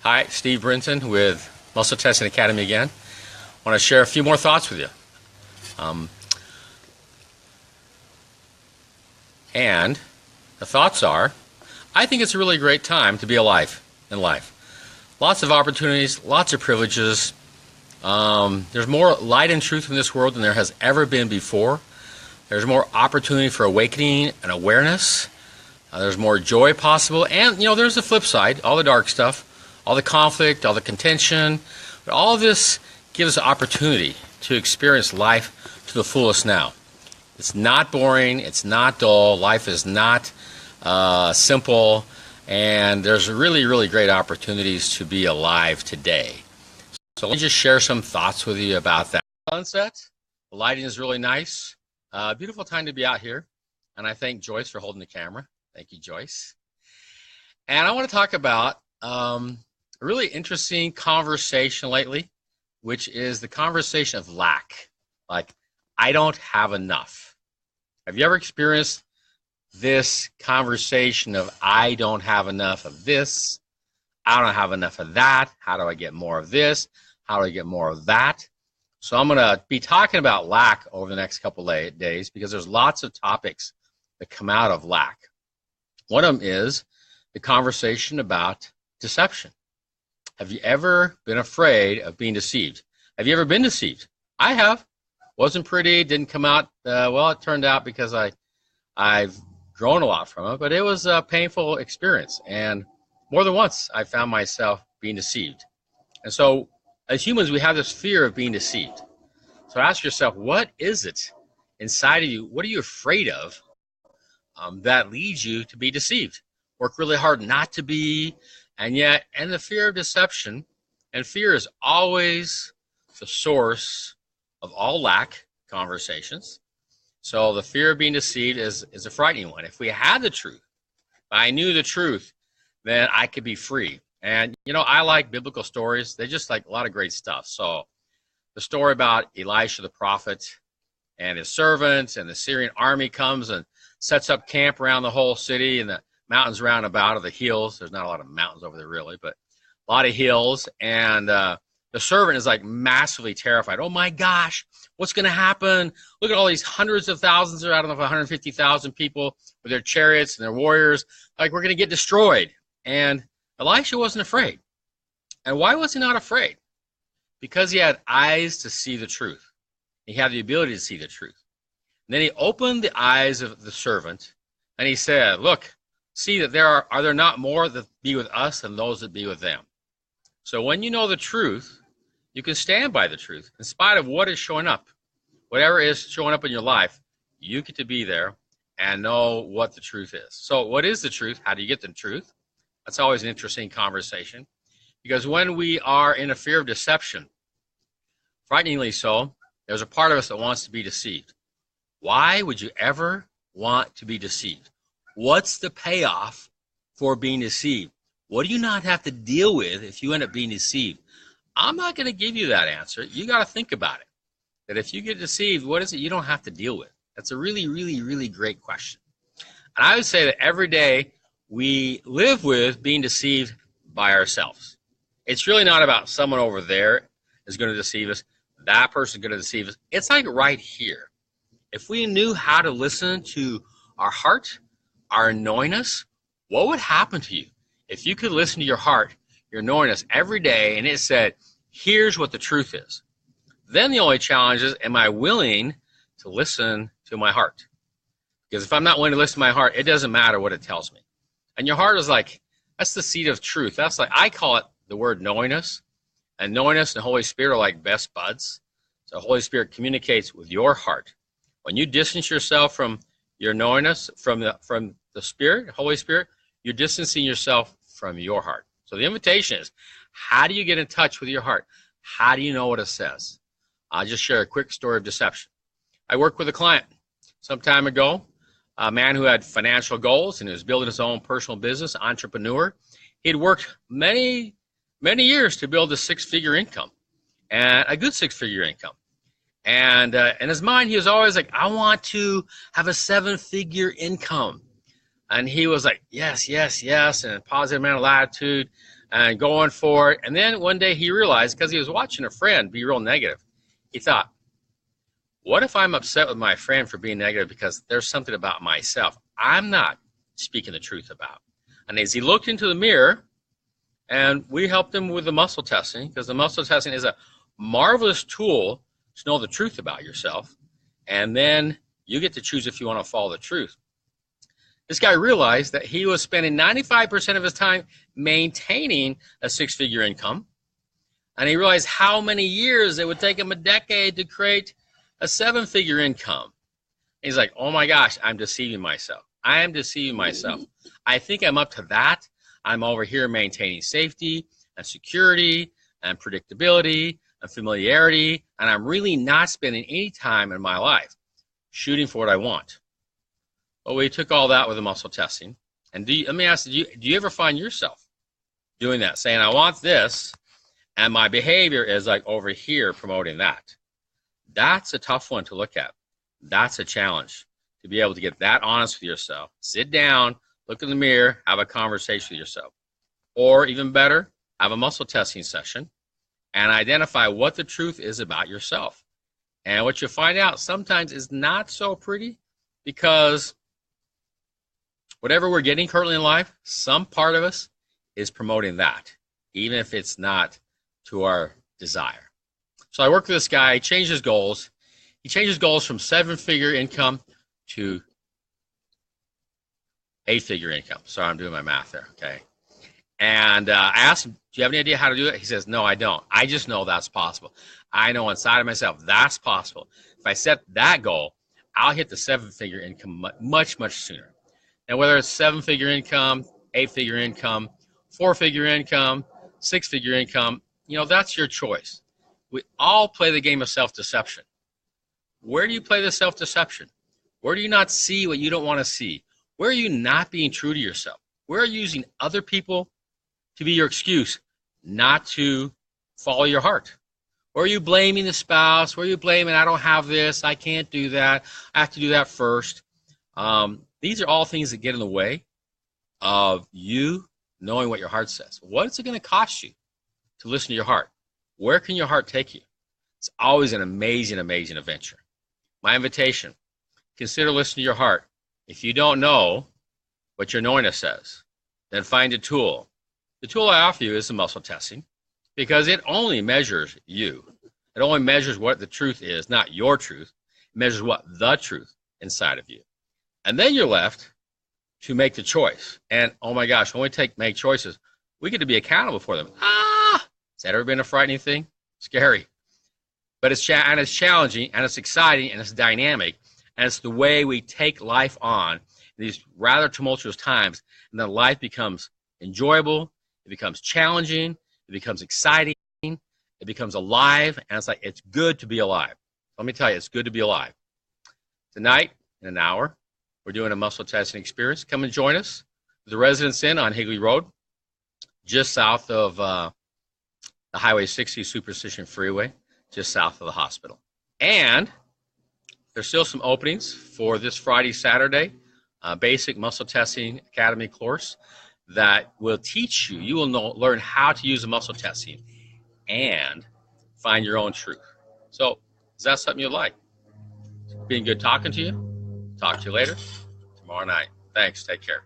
Hi, Steve Brinton with Muscle Testing Academy again. I want to share a few more thoughts with you. And the thoughts are, I think it's a really great time to be alive in life. Lots of opportunities, lots of privileges. There's more light and truth in this world than there has ever been before. There's more opportunity for awakening and awareness. There's more joy possible. And, there's the flip side, all the dark stuff, all the conflict, all the contention. But all of this gives us opportunity to experience life to the fullest now. It's not boring. It's not dull. Life is not simple. And there's really, really great opportunities to be alive today. So let me just share some thoughts with you about that. Sunset. The lighting is really nice. Beautiful time to be out here. And I thank Joyce for holding the camera. Thank you, Joyce. And I want to talk about a really interesting conversation lately, which is the conversation of lack. Like, I don't have enough. Have you ever experienced this conversation of I don't have enough of this? I don't have enough of that. How do I get more of this? How do I get more of that? So I'm going to be talking about lack over the next couple of days because there's lots of topics that come out of lack. One of them is the conversation about deception. Have you ever been afraid of being deceived? Have you ever been deceived? I have. Wasn't pretty, didn't come out, it turned out because I've grown a lot from it, but it was a painful experience. And more than once, I found myself being deceived. And so as humans, we have this fear of being deceived. So ask yourself, what is it inside of you? What are you afraid of that leads you to be deceived? Work really hard not to be, and the fear of deception, and fear is always the source of all lack conversations. So the fear of being deceived is a frightening one. If we had the truth, if I knew the truth, then I could be free. And, I like biblical stories. They just like a lot of great stuff. So the story about Elisha the prophet and his servants, and the Syrian army comes and sets up camp around the whole city and the mountains round about, or the hills. There's not a lot of mountains over there really, but a lot of hills. And the servant is like massively terrified. Oh my gosh, what's going to happen? Look at all these hundreds of thousands, or I don't know if 150,000 people with their chariots and their warriors. Like, we're going to get destroyed. And Elisha wasn't afraid. And why was he not afraid? Because he had eyes to see the truth. He had the ability to see the truth. And then he opened the eyes of the servant, and he said, look, see that are there not more that be with us than those that be with them? So when you know the truth, you can stand by the truth in spite of what is showing up. Whatever is showing up in your life, you get to be there and know what the truth is. So what is the truth? How do you get the truth? That's always an interesting conversation, because when we are in a fear of deception, frighteningly so, there's a part of us that wants to be deceived. Why would you ever want to be deceived? What's the payoff for being deceived? What do you not have to deal with if you end up being deceived? I'm not going to give you that answer. You got to think about it. That if you get deceived, what is it you don't have to deal with? That's a really, really, really great question. And I would say that every day we live with being deceived by ourselves. It's really not about someone over there is going to deceive us. That person is going to deceive us. It's like right here. If we knew how to listen to our heart, our knowingness, what would happen to you? If you could listen to your heart, your knowingness every day, and it said, here's what the truth is. Then the only challenge is, am I willing to listen to my heart? Because if I'm not willing to listen to my heart, it doesn't matter what it tells me. And your heart is like, that's the seat of truth. That's like, I call it the word knowingness. And knowingness and Holy Spirit are like best buds. So Holy Spirit communicates with your heart. When you distance yourself from your knowingness, from the Spirit, Holy Spirit, you're distancing yourself from your heart. So the invitation is, how do you get in touch with your heart? How do you know what it says? I'll just share a quick story of deception. I worked with a client some time ago, a man who had financial goals and he was building his own personal business, entrepreneur. He'd worked many, many years to build a six-figure income, and a good six-figure income. And in his mind, he was always like, I want to have a seven-figure income. And he was like, yes, yes, yes, and a positive mental attitude. and going for it. And then one day he realized, because he was watching a friend be real negative, he thought, what if I'm upset with my friend for being negative because there's something about myself I'm not speaking the truth about? And as he looked into the mirror, and we helped him with the muscle testing, because the muscle testing is a marvelous tool to know the truth about yourself. And then you get to choose if you want to follow the truth. This guy realized that he was spending 95% of his time maintaining a six-figure income. And he realized how many years it would take him, a decade, to create a seven-figure income. He's like, oh my gosh, I'm deceiving myself. I am deceiving myself. I think I'm up to that. I'm over here maintaining safety and security and predictability and familiarity, and I'm really not spending any time in my life shooting for what I want. Well, we took all that with the muscle testing. And let me ask you, do you ever find yourself doing that, saying, I want this, and my behavior is like over here promoting that? That's a tough one to look at. That's a challenge, to be able to get that honest with yourself. Sit down, look in the mirror, have a conversation with yourself. Or even better, have a muscle testing session and identify what the truth is about yourself. And what you find out sometimes is not so pretty, because whatever we're getting currently in life, some part of us is promoting that, even if it's not to our desire. So I worked with this guy, changed his goals. He changed his goals from seven-figure income to eight-figure income. Sorry, I'm doing my math there, okay? And I asked him, do you have any idea how to do it? He says, no, I don't. I just know that's possible. I know inside of myself that's possible. If I set that goal, I'll hit the seven-figure income much, much sooner. And whether it's seven-figure income, eight-figure income, four-figure income, six-figure income, that's your choice. We all play the game of self-deception. Where do you play the self-deception? Where do you not see what you don't want to see? Where are you not being true to yourself? Where are you using other people to be your excuse not to follow your heart? Where are you blaming the spouse? Where are you blaming, I don't have this, I can't do that, I have to do that first? These are all things that get in the way of you knowing what your heart says. What is it going to cost you to listen to your heart? Where can your heart take you? It's always an amazing, amazing adventure. My invitation, consider listening to your heart. If you don't know what your knowingness says, then find a tool. The tool I offer you is the muscle testing, because it only measures you. It only measures what the truth is, not your truth. It measures what the truth inside of you. And then you're left to make the choice. And oh my gosh, when we make choices, we get to be accountable for them. Has that ever been a frightening thing? Scary. But it's challenging, and it's exciting, and it's dynamic, and it's the way we take life on in these rather tumultuous times, and then life becomes enjoyable, it becomes challenging, it becomes exciting, it becomes alive, and it's like, it's good to be alive. Let me tell you, it's good to be alive. Tonight, in an hour, we're doing a muscle testing experience. Come and join us. The Residence Inn on Higley Road, just south of the Highway 60 Superstition Freeway, just south of the hospital. And there's still some openings for this Friday, Saturday, basic muscle testing academy course that will teach you. You will learn how to use the muscle testing and find your own truth. So is that something you'd like? It's been good talking to you. Talk to you later tomorrow night. Thanks. Take care.